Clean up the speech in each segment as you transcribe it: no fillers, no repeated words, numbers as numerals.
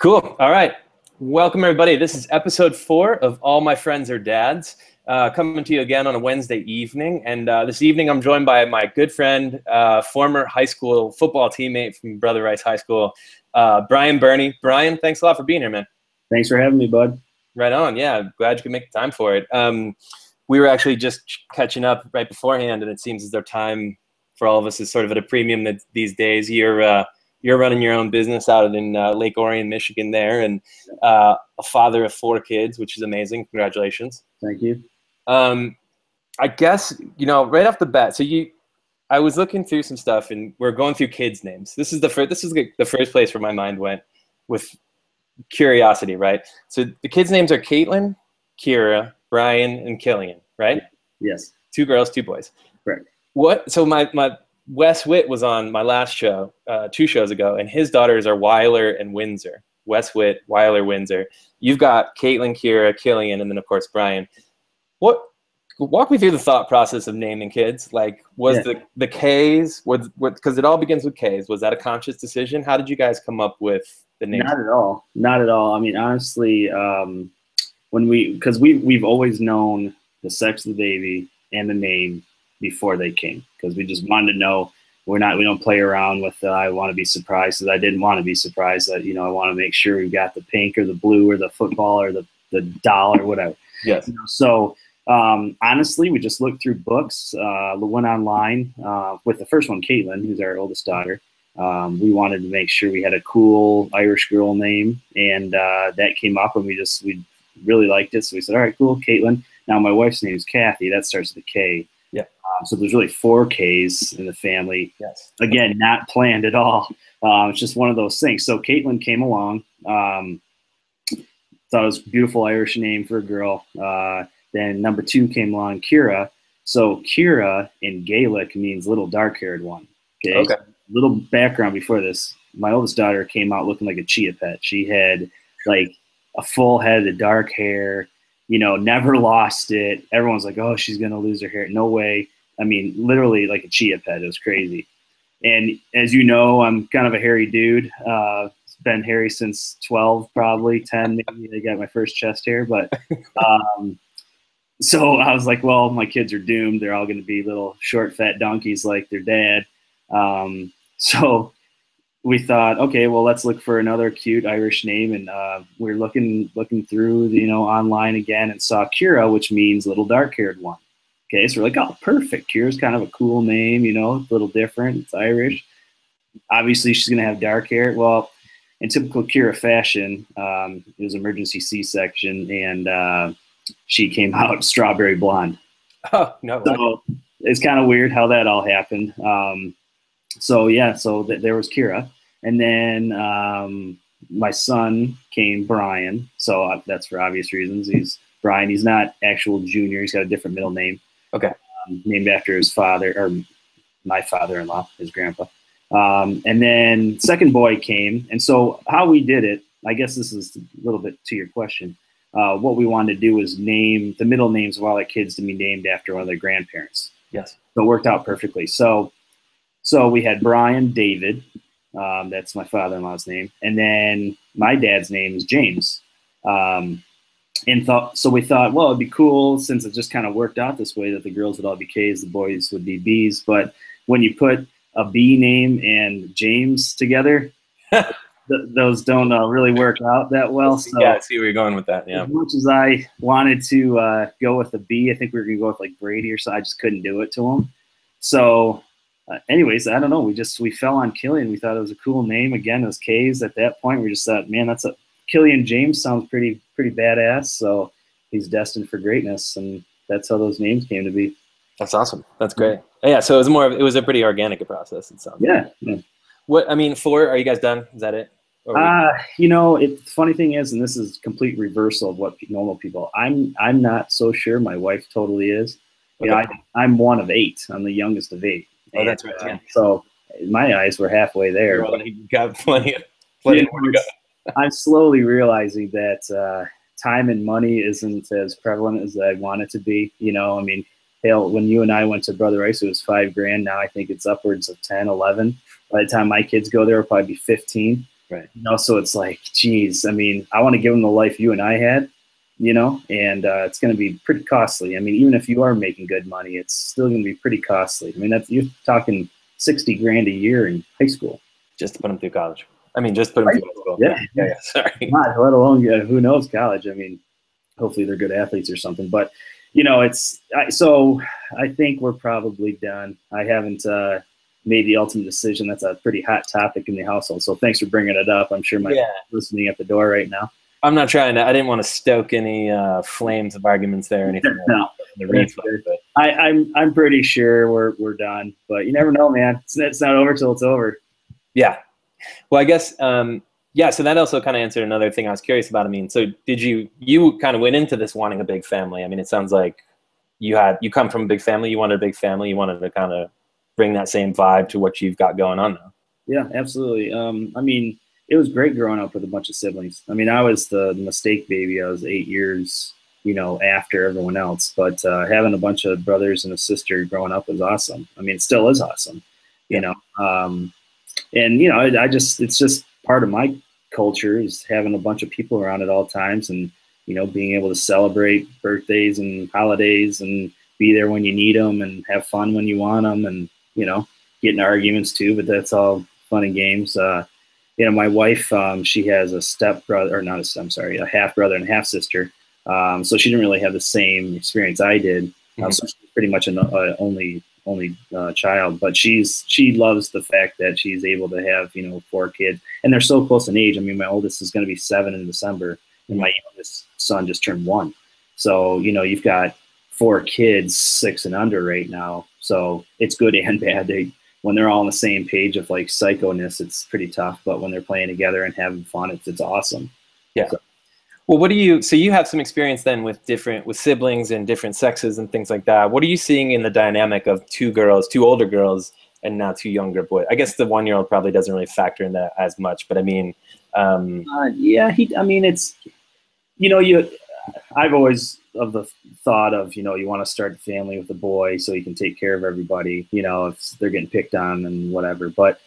Cool. All right. Welcome, everybody. This is episode 4 of All My Friends Are Dads, coming to you again on a Wednesday evening. And this evening, I'm joined by my good friend, former high school football teammate from Brother Rice High School, Brian Birney. Brian, thanks a lot for being here, man. Thanks for having me, bud. Right on. Yeah, glad you could make the time for it. We were actually just catching up right beforehand, and it seems as though time for all of us is sort of at a premium these days. You're running your own business out in Lake Orion, Michigan there, and a father of 4 kids, which is amazing. Congratulations. Thank you. I guess, right off the bat, I was looking through some stuff, and we're going through kids' names. This is the first place where my mind went with curiosity, right? So the kids' names are Caitlin, Kira, Brian, and Killian, right? Yes. 2 girls, 2 boys. Correct. So my Wes Witt was on my last show 2 shows ago, and his daughters are Weiler and Windsor. Wes Witt, Weiler, Windsor. You've got Caitlin, Kira, Killian, and then, of course, Brian. Walk me through the thought process of naming kids. Like, was the K's, because it all begins with K's, was that a conscious decision? How did you guys come up with the name? Not at all. Not at all. I mean, honestly, because we've always known the sex of the baby and the name before they came, because we just wanted to know. We don't play around with I want to be surprised, because I didn't want to be surprised. That I want to make sure we got the pink or the blue or the football or the doll or whatever. Yes. So honestly, we just looked through books, went online with the first one, Caitlin, who's our oldest daughter. We wanted to make sure we had a cool Irish girl name, and that came up, and we really liked it. So we said, all right, cool, Caitlin. Now my wife's name is Kathy. That starts with a K. Yeah. So there's really 4 Ks in the family. Yes. Again, not planned at all. It's just one of those things. So Caitlin came along. Thought it was a beautiful Irish name for a girl. Then number 2 came along, Kira. So Kira in Gaelic means little dark-haired one. Okay. Little background before this. My oldest daughter came out looking like a chia pet. She had like a full head of dark hair. Never lost it. Everyone's like, oh, she's going to lose her hair. No way. I mean, literally like a chia pet. It was crazy. And as you know, I'm kind of a hairy dude. Been hairy since 12, probably 10, maybe. I got my first chest hair. But so I was like, well, my kids are doomed. They're all going to be little short, fat donkeys like their dad. So we thought, okay, well, let's look for another cute Irish name. And we're looking through, online again, and saw Kira, which means little dark-haired one. Okay, so we're like, oh, perfect. Kira's kind of a cool name, a little different. It's Irish. Obviously, she's going to have dark hair. Well, in typical Kira fashion, it was emergency C-section, and she came out strawberry blonde. Oh, no. So it's kind of weird how that all happened. So there was Kira. And then my son came Brian. So that's for obvious reasons. He's Brian. He's not actual junior. He's got a different middle name. Okay. Named after his father, or my father-in-law, his grandpa. And then second boy came. And so how we did it, I guess this is a little bit to your question. What we wanted to do was name the middle names of all the kids to be named after one of their grandparents. Yes. So it worked out perfectly. So we had Brian David. That's my father-in-law's name. And then my dad's name is James. So we thought, well, it'd be cool, since it just kind of worked out this way, that the girls would all be K's, the boys would be B's. But when you put a B name and James together, those don't really work out that well. So yeah, I see where you're going with that. Yeah. As much as I wanted to go with a B, I think we were going to go with like Brady or so. I just couldn't do it to him. So anyways, I don't know. We fell on Killian. We thought it was a cool name. Again, it was K's at that point. We just thought, man, Killian James sounds pretty badass. So he's destined for greatness, and that's how those names came to be. That's awesome. That's great. Yeah. So it was a pretty organic process. It sounds. Yeah. Yeah. 4? Are you guys done? Is that it? The funny thing is, and this is complete reversal of what normal people. I'm not so sure. My wife totally is. Okay. I'm one of 8. I'm the youngest of 8. Oh, that's right. Yeah. So in my eyes, we're halfway there. You got plenty more to go. I'm slowly realizing that time and money isn't as prevalent as I want it to be. I mean, hell, when you and I went to Brother Rice, it was $5,000. Now I think it's upwards of 10, 11. By the time my kids go there, it'll probably be 15. Right. So it's like, geez, I mean, I want to give them the life you and I had, and it's going to be pretty costly. I mean, even if you are making good money, it's still going to be pretty costly. I mean, you're talking 60 grand a year in high school. Just to put them through college. I mean, just put them through high school. Yeah. Sorry. Not, let alone, who knows college. I mean, hopefully they're good athletes or something, but so I think we're probably done. I haven't made the ultimate decision. That's a pretty hot topic in the household. So thanks for bringing it up. I'm sure my listening at the door right now. I'm not trying to. I didn't want to stoke any flames of arguments there or anything. No, but I'm pretty sure we're done. But you never know, man. It's not over till it's over. Yeah. Well, I guess so that also kind of answered another thing I was curious about. I mean, so did you kind of went into this wanting a big family? I mean, it sounds like you come from a big family. You wanted a big family. You wanted to kind of bring that same vibe to what you've got going on now. Yeah, absolutely. I mean, it was great growing up with a bunch of siblings. I mean, I was the mistake baby. I was 8 years, after everyone else. But having a bunch of brothers and a sister growing up was awesome. I mean, it still is awesome, And it's just part of my culture is having a bunch of people around at all times, and being able to celebrate birthdays and holidays and be there when you need them and have fun when you want them, and get in arguments too. But that's all fun and games. My wife, she has a half brother and half sister. So she didn't really have the same experience I did. So she's pretty much an only child, but she loves the fact that she's able to have 4 kids, and they're so close in age. I mean, my oldest is going to be 7 in December, and my youngest son just turned 1. So you've got 4 kids 6 and under right now. So it's good and bad. When they're all on the same page of like psychoness, it's pretty tough. But when they're playing together and having fun, it's awesome. Yeah. So. Well, so you have some experience then with siblings and different sexes and things like that. What are you seeing in the dynamic of 2 older girls and now 2 younger boys? I guess the 1-year-old probably doesn't really factor in that as much, but I mean, it's, I've always of the thought of, you want to start a family with a boy so you can take care of everybody, if they're getting picked on and whatever. But,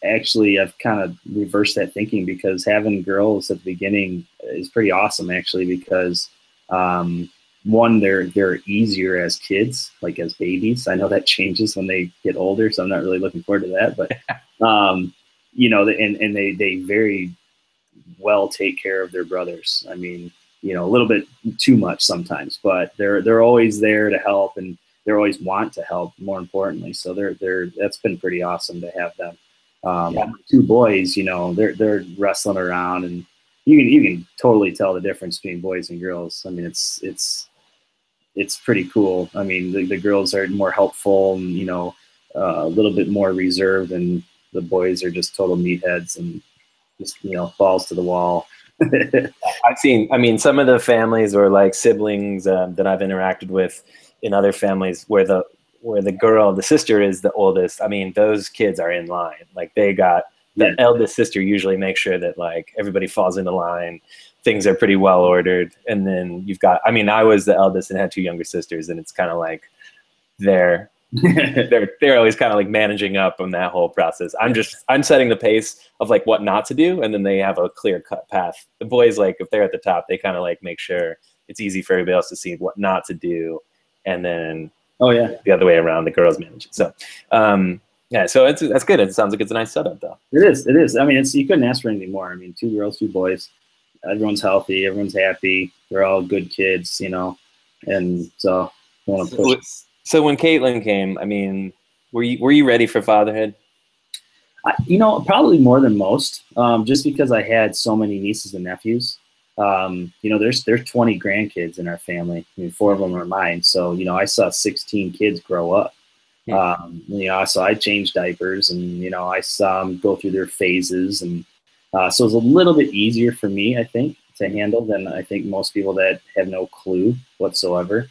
actually I've kind of reversed that thinking, because having girls at the beginning is pretty awesome actually, because one, they're easier as kids, like as babies. I know that changes when they get older, so I'm not really looking forward to that. But, and they very well take care of their brothers. I mean, a little bit too much sometimes, but they're always there to help, and they always want to help, more importantly. So that's been pretty awesome to have them. 2 boys, they're wrestling around, and you can totally tell the difference between boys and girls. I mean, it's pretty cool. I mean, the girls are more helpful and, a little bit more reserved, and the boys are just total meatheads and just, balls to the wall. I've seen, some of the families or like siblings that I've interacted with in other families where the sister is the oldest. I mean, those kids are in line. Like the eldest sister usually makes sure that like everybody falls into line. Things are pretty well ordered. And then you've got, I was the eldest and had 2 younger sisters, and it's kind of like they're always kind of like managing up on that whole process. I'm setting the pace of like what not to do, and then they have a clear cut path. The boys, like if they're at the top, they kind of like make sure it's easy for everybody else to see what not to do, and then the other way around, the girls manage it. So so that's good. It sounds like it's a nice setup though. It is. I mean, you couldn't ask for anything more. I mean, 2 girls, 2 boys, everyone's healthy, everyone's happy, they're all good kids, and so I want to push. So when Caitlin came, were you ready for fatherhood? Probably more than most, just because I had so many nieces and nephews. There's 20 grandkids in our family. 4 of them are mine. So, I saw 16 kids grow up. So I changed diapers, and, I saw them go through their phases. And so it was a little bit easier for me, I think, to handle than I think most people that have no clue whatsoever.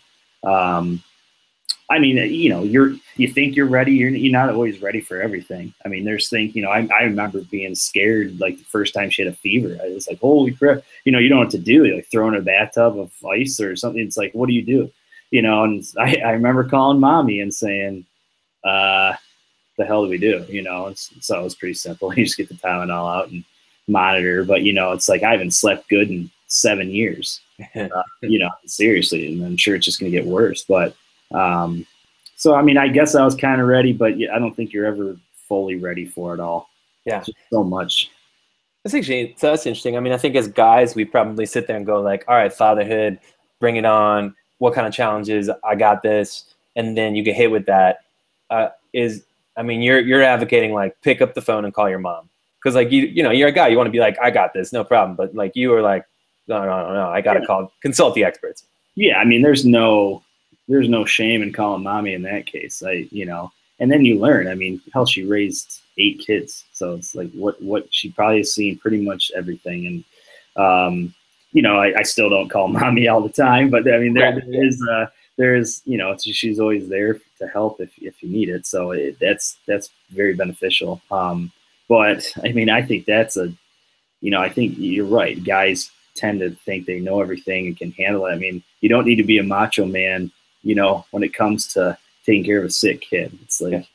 You think you're ready. You're not always ready for everything. I mean, there's things, I remember being scared, like the first time she had a fever. I was like, holy crap, you don't know what to do. You're like throw in a bathtub of ice or something. It's like, what do you do? And I remember calling mommy and saying, the hell do we do? And so it was pretty simple. You just get the Tylenol out and monitor, but it's like I haven't slept good in 7 years. Seriously, and I'm sure it's just going to get worse. But so I mean, I guess I was kind of ready, but I don't think you're ever fully ready for it all. Yeah, just so much. That's interesting. I mean, I think as guys, we probably sit there and go like, all right, fatherhood, bring it on. What kind of challenges? I got this. And then you get hit with that. I mean, you're advocating like pick up the phone and call your mom. Because like, you're a guy, you want to be like, I got this, no problem. But like you were like, no, I got to consult the experts. Yeah. I mean, there's no shame in calling mommy in that case. And then you learn, I mean, hell, she raised 8 kids. So it's like what she probably has seen pretty much everything. And, I still don't call mommy all the time, but I mean, there is, she's always there to help if you need it. So that's very beneficial. But I mean, I think I think you're right. Guys tend to think they know everything and can handle it. I mean, you don't need to be a macho man, when it comes to taking care of a sick kid. It's like,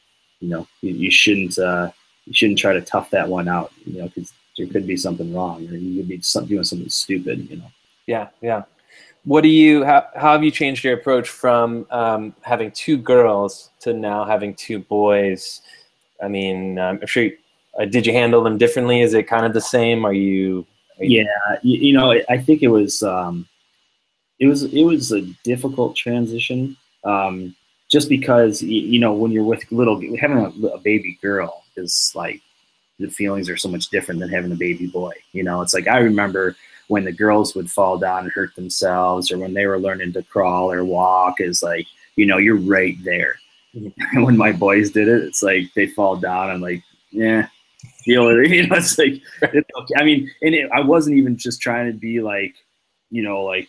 you shouldn't try to tough that one out, because there could be something wrong, or you could be doing something stupid, Yeah. How have you changed your approach from having 2 girls to now having 2 boys? I mean, I'm sure. Did you handle them differently? Is it kind of the same? Yeah, I think it was a difficult transition, just because when you're with having a baby girl is like the feelings are so much different than having a baby boy. It's like I remember when the girls would fall down and hurt themselves, or when they were learning to crawl or walk, is like you're right there. And when my boys did it, it's like they fall down and like deal with it. It's like it's okay. I mean, I wasn't even just trying to be like like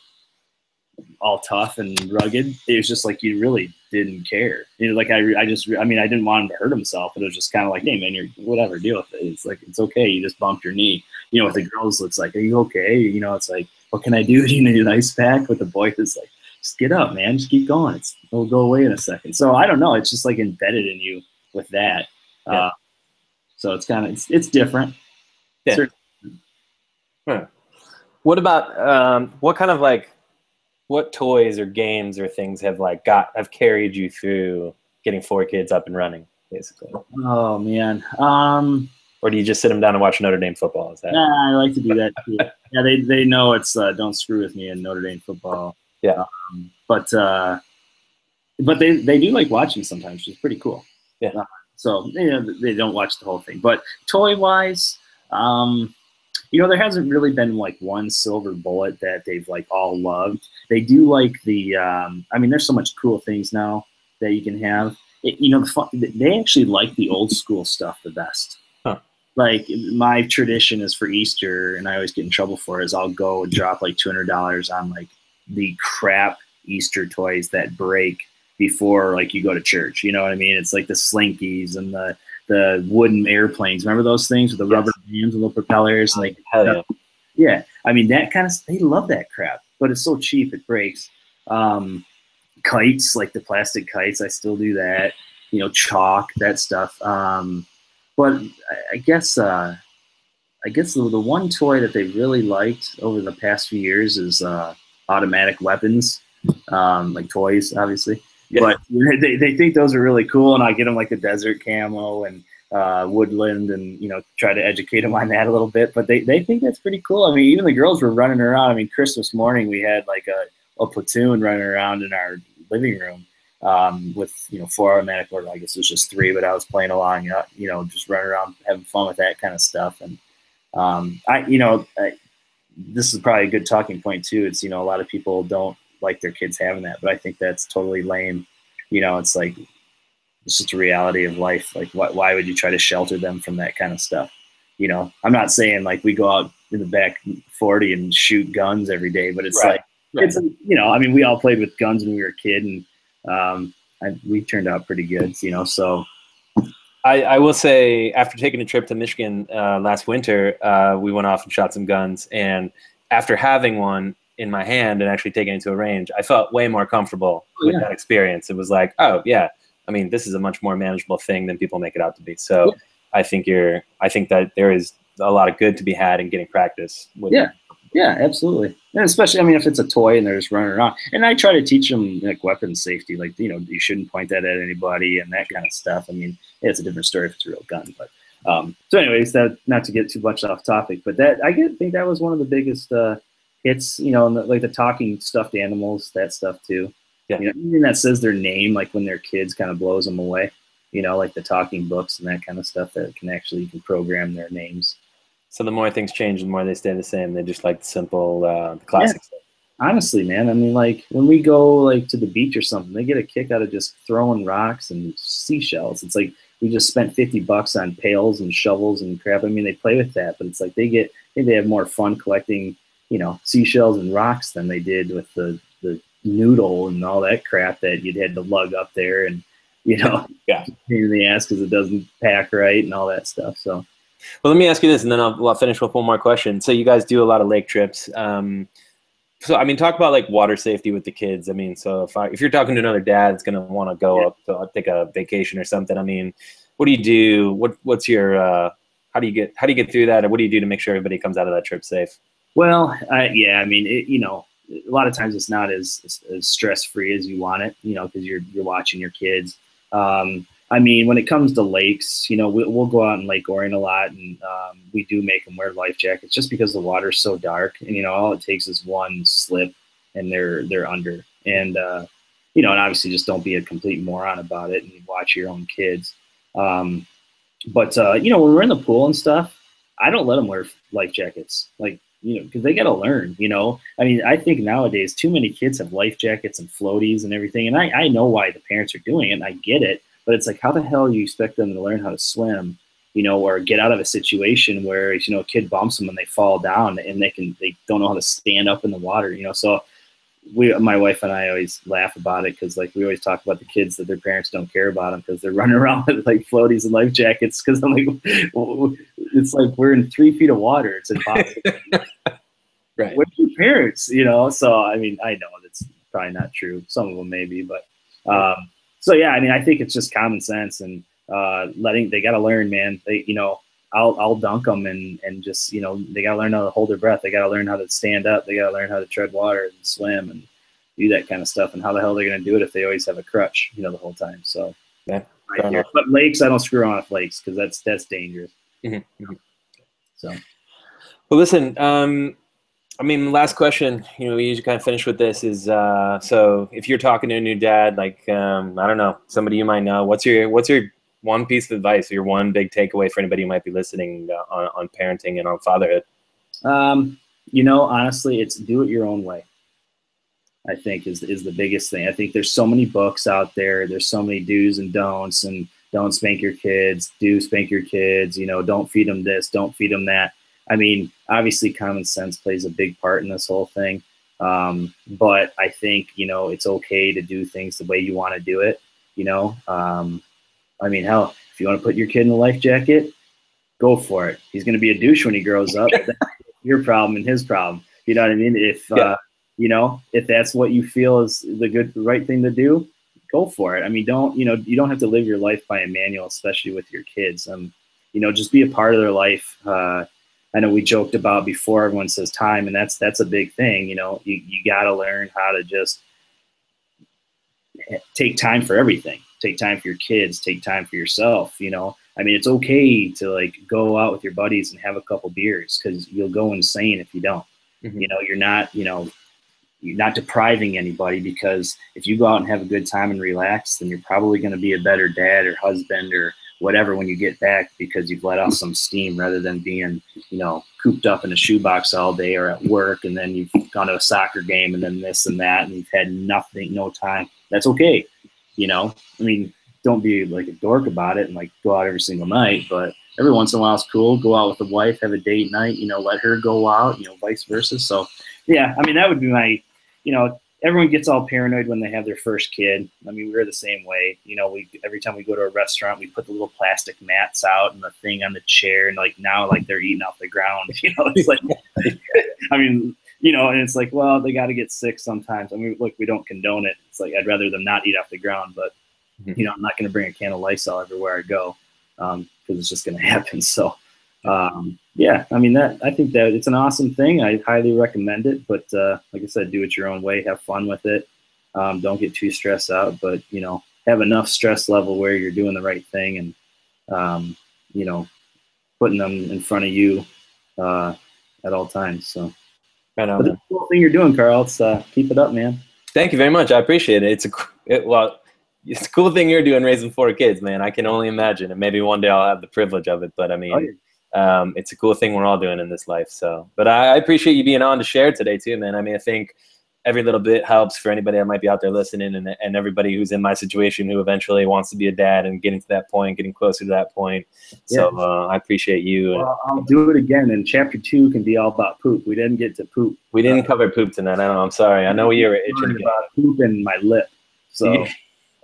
all tough and rugged. It was just like you really didn't care. Like I didn't want him to hurt himself, but it was just kind of like, hey man, you're whatever, deal with it. It's like it's okay. You just bumped your knee. With the girls, it's like, are you okay? It's like, what can I do? Do you need an ice pack? With the boys, it's like, just get up, man. Just keep going. It'll go away in a second. So I don't know. It's just like embedded in you with that. Yeah. So it's kind of it's different. Yeah. Huh. What about what kind of like what toys or games or things have carried you through getting 4 kids up and running, basically? Oh man. Or do you just sit them down and watch Notre Dame football? Is that? Nah, I like to do that too. Yeah, they know it's don't screw with me in Notre Dame football. Yeah. But they do like watching sometimes, which is pretty cool. Yeah. So they don't watch the whole thing. But toy wise, there hasn't really been like one silver bullet that they've like all loved. They do like the I mean, there's so much cool things now that you can have. They actually like the old school stuff the best. Huh. Like my tradition is for Easter, and I always get in trouble for it, is I'll go and drop like $200 on like the crap Easter toys that break before like you go to church. You know what I mean? It's like the Slinkies and the wooden airplanes. Remember those things with the rubber bands and little propellers? Like, hell yeah. I mean, that kind of, they love that crap, but it's so cheap it breaks. Kites, like the plastic kites, I still do that. Chalk, that stuff. But I guess the one toy that they really liked over the past few years is automatic weapons, like toys, obviously. Yeah. But they think those are really cool, and I get them like a desert camo and woodland, and try to educate them on that a little bit. But they think that's pretty cool. I mean, even the girls were running around. I mean, Christmas morning we had like a platoon running around in our living room with 4 automatic, or I guess it was just 3, but I was playing along, just running around having fun with that kind of stuff. And this is probably a good talking point too. It's a lot of people don't like their kids having that, but I think that's totally lame. It's like, it's just a reality of life. Like, why would you try to shelter them from that kind of stuff? I'm not saying like we go out in the back 40 and shoot guns every day, but it's it's, I mean, we all played with guns when we were a kid, and we turned out pretty good, so. I will say, after taking a trip to Michigan last winter, we went off and shot some guns, and after having one in my hand and actually taking it to a range, I felt way more comfortable with that experience. It was like, oh yeah, I mean, this is a much more manageable thing than people make it out to be. So I think that there is a lot of good to be had in getting practice with Yeah. Yeah, absolutely. And especially, I mean, if it's a toy and they're just running around, and I try to teach them like weapons safety, like, you know, you shouldn't point that at anybody and that kind of stuff. I mean, it's a different story if it's a real gun, but so anyways, that, not to get too much off topic, but that think that was one of the biggest hits, you know, like the talking stuffed animals, that stuff too. Yeah. You know, anything that says their name, like when they're kids, kind of blows them away. You know, like the talking books and that kind of stuff that can actually, you can program their names. So the more things change, the more they stay the same. They just like the simple, the classic stuff. Honestly, man, I mean, like when we go like to the beach or something, they get a kick out of just throwing rocks and seashells. It's like we just spent $50 on pails and shovels and crap. I mean, they play with that, but it's like I think they have more fun collecting, you know, seashells and rocks than they did with the noodle and all that crap that you'd had to lug up there and, you know, yeah, pain in the ass because it doesn't pack right and all that stuff. So. Well, let me ask you this, and then I'll finish with one more question. So you guys do a lot of lake trips. So, I mean, talk about like water safety with the kids. I mean, so if you're talking to another dad that's going to want to go up to take a vacation or something, I mean, what do you do? What's your, how do you get through that? Or what do you do to make sure everybody comes out of that trip safe? Well, yeah, I mean, you know, a lot of times it's not as stress-free as you want it, you know, because you're watching your kids. I mean, when it comes to lakes, you know, we'll go out in Lake Orion a lot, and we do make them wear life jackets just because the water's so dark, and you know, all it takes is one slip, and they're under. And you know, and obviously, just don't be a complete moron about it, and watch your own kids. But you know, when we're in the pool and stuff, I don't let them wear life jackets, like, you know, because they got to learn. You know, I mean, I think nowadays too many kids have life jackets and floaties and everything, and I know why the parents are doing it, and I get it. But it's like, how the hell do you expect them to learn how to swim, you know, or get out of a situation where, you know, a kid bumps them and they fall down and they don't know how to stand up in the water, you know? So my wife and I always laugh about it because, like, we always talk about the kids that their parents don't care about them because they're running around with like floaties and life jackets. Because I'm like, well, it's like we're in 3 feet of water. It's impossible. Right. Where's your parents? You know? So I mean, I know that's probably not true. Some of them maybe, but. So yeah, I mean, I think it's just common sense and they got to learn, man. They, you know, I'll dunk them and just, you know, they got to learn how to hold their breath. They got to learn how to stand up. They got to learn how to tread water and swim and do that kind of stuff. And how the hell they're going to do it if they always have a crutch, you know, the whole time. So, yeah, but lakes, I don't screw on with lakes because that's dangerous. Mm-hmm. Mm-hmm. So, well, listen. I mean, last question, you know, we usually kind of finish with this is, so if you're talking to a new dad, like, I don't know, somebody you might know, what's your one piece of advice or your one big takeaway for anybody who might be listening on parenting and on fatherhood? You know, honestly, it's do it your own way. I think is the biggest thing. I think there's so many books out there. There's so many do's and don'ts, and don't spank your kids, do spank your kids, you know, don't feed them this, don't feed them that. I mean, obviously common sense plays a big part in this whole thing. But I think, you know, it's okay to do things the way you want to do it. You know, I mean, hell, if you want to put your kid in a life jacket, go for it. He's going to be a douche when he grows up. That's your problem and his problem. You know what I mean? If, you know, if that's what you feel is the right thing to do, go for it. I mean, you don't have to live your life by a manual, especially with your kids. You know, just be a part of their life. I know we joked about before, everyone says time, and that's a big thing. You know, you got to learn how to just take time for everything. Take time for your kids, take time for yourself. You know, I mean, it's okay to like go out with your buddies and have a couple beers because you'll go insane if you don't. Mm-hmm. You know, you're not depriving anybody, because if you go out and have a good time and relax, then you're probably going to be a better dad or husband or whatever when you get back, because you've let off some steam rather than being, you know, cooped up in a shoebox all day or at work, and then you've gone to a soccer game and then this and that, and you've had nothing, no time. That's okay. You know, I mean, don't be like a dork about it and like go out every single night, but every once in a while it's cool. Go out with the wife, have a date night, you know, let her go out, you know, vice versa. So yeah, I mean, that would be my, you know, everyone gets all paranoid when they have their first kid. I mean, we're the same way. You know, every time we go to a restaurant, we put the little plastic mats out and the thing on the chair, and like now, like they're eating off the ground. You know, it's like, I mean, you know, and it's like, well, they got to get sick sometimes. I mean, look, we don't condone it. It's like I'd rather them not eat off the ground, but you know, I'm not going to bring a can of Lysol everywhere I go because it's just going to happen. So, Yeah, I mean I think that it's an awesome thing. I highly recommend it, but like I said, do it your own way. Have fun with it. Don't get too stressed out, but have enough stress level where you're doing the right thing and you know, putting them in front of you at all times. So, Right on, but it's man. a cool thing you're doing, Carl. It's keep it up, man. Thank you very much. I appreciate it. It's a cool thing you're doing, raising 4 kids, man. I can only imagine, and maybe one day I'll have the privilege of it. But I mean, it's a cool thing we're all doing in this life. So, but I appreciate you being on to share today too, man. I mean, I think every little bit helps for anybody that might be out there listening, and everybody who's in my situation who eventually wants to be a dad and getting to that point, getting closer to that point. So I appreciate you. Well, I'll do it again. And chapter 2 can be all about poop. We didn't get to poop. We didn't cover poop tonight. I know. I'm sorry. I know you were itching about poop in my lip. So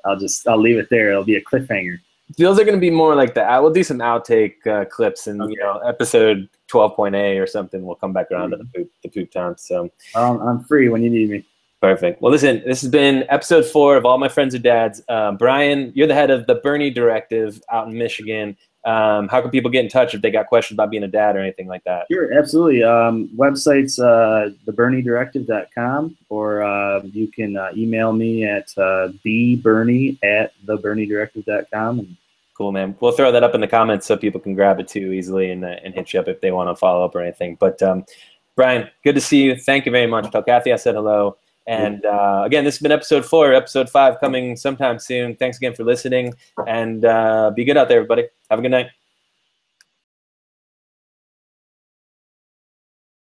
I'll leave it there. It'll be a cliffhanger. Those are going to be more like we'll do some outtake clips, and episode 12.A or something. We'll come back around to the poop time. So I'm free when you need me. Perfect. Well, listen, this has been episode 4 of All My Friends Are Dads. Brian, you're the head of the Birney Directive out in Michigan. How can people get in touch if they got questions about being a dad or anything like that? Sure, absolutely. Website's thebirneydirective.com, or you can email me at thebirney@thebirneydirective.com. Cool, man. We'll throw that up in the comments so people can grab it too easily and hit you up if they want to follow up or anything. But Brian, good to see you. Thank you very much. Tell Kathy I said hello. And again, this has been episode 4. Episode 5 coming sometime soon. Thanks again for listening, and be good out there, everybody. Have a good night.